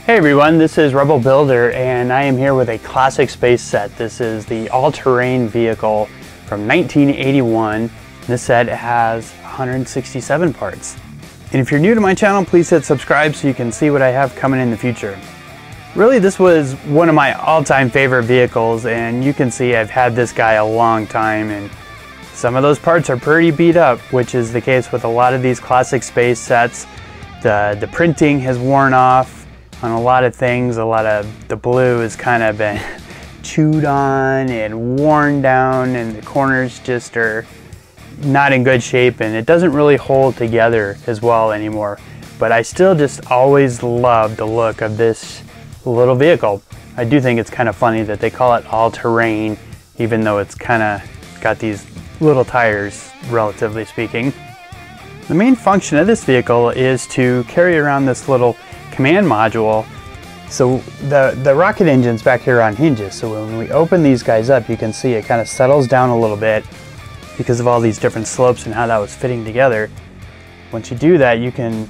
Hey everyone, this is Rebel Builder and I am here with a classic space set. This is the all-terrain vehicle from 1981. This set has 167 parts. And if you're new to my channel, please hit subscribe so you can see what I have coming in the future. Really, this was one of my all-time favorite vehicles, and you can see I've had this guy a long time, and some of those parts are pretty beat up, which is the case with a lot of these classic space sets. The printing has worn off on a lot of things. A lot of the blue has kind of been chewed on and worn down, and the corners just are not in good shape, and it doesn't really hold together as well anymore. But I still just always love the look of this little vehicle. I do think it's kind of funny that they call it all-terrain, even though it's kind of got these little tires, relatively speaking. The main function of this vehicle is to carry around this little command module. So the rocket engine's back here on hinges, so when we open these guys up, you can see it kind of settles down a little bit because of all these different slopes and how that was fitting together. Once you do that, you can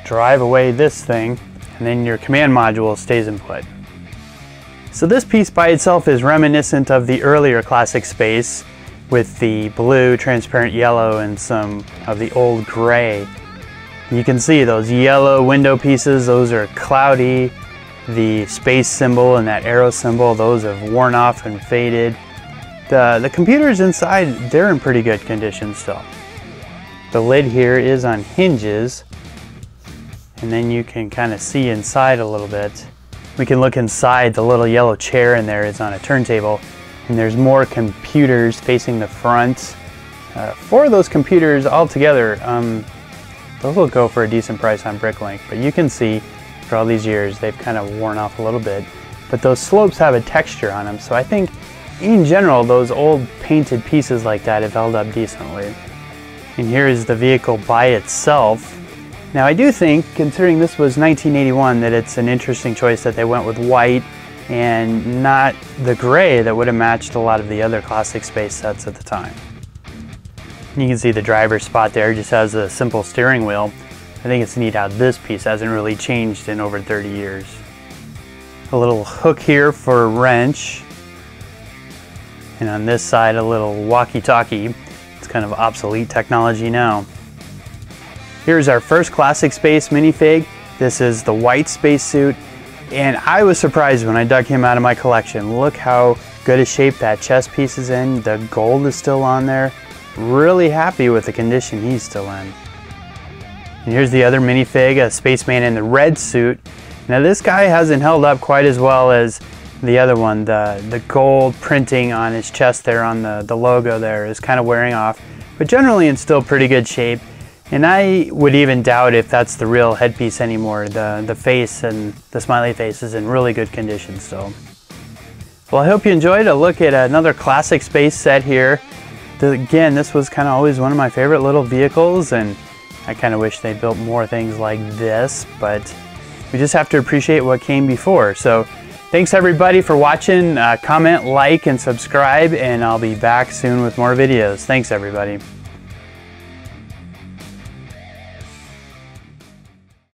drive away this thing, and then your command module stays in put. So this piece by itself is reminiscent of the earlier classic space with the blue, transparent yellow, and some of the old gray. You can see those yellow window pieces, those are cloudy. The space symbol and that arrow symbol, those have worn off and faded. The computers inside, they're in pretty good condition still. The lid here is on hinges, and then you can kind of see inside a little bit. We can look inside. The little yellow chair in there is on a turntable, and there's more computers facing the front. 4 of those computers all together, those will go for a decent price on Bricklink, but you can see for all these years they've kind of worn off a little bit. But those slopes have a texture on them, so I think in general those old painted pieces like that have held up decently. And here is the vehicle by itself. Now I do think, considering this was 1981, that it's an interesting choice that they went with white and not the gray that would have matched a lot of the other classic space sets at the time. You can see the driver's spot there just has a simple steering wheel. I think it's neat how this piece hasn't really changed in over 30 years. A little hook here for a wrench. And on this side, a little walkie-talkie. It's kind of obsolete technology now. Here's our first classic space minifig. This is the white spacesuit. And I was surprised when I dug him out of my collection. Look how good a shape that chest piece is in. The gold is still on there. Really happy with the condition he's still in. And here's the other minifig, a spaceman in the red suit. Now this guy hasn't held up quite as well as the other one. The gold printing on his chest there on the logo there is kind of wearing off, but generally in still pretty good shape. And I would even doubt if that's the real headpiece anymore. The face and the smiley face is in really good condition still. Well, I hope you enjoyed a look at another classic space set here. Again, this was kind of always one of my favorite little vehicles, and I kind of wish they built more things like this, but we just have to appreciate what came before. So thanks everybody for watching. Comment, like, and subscribe, and I'll be back soon with more videos. Thanks everybody.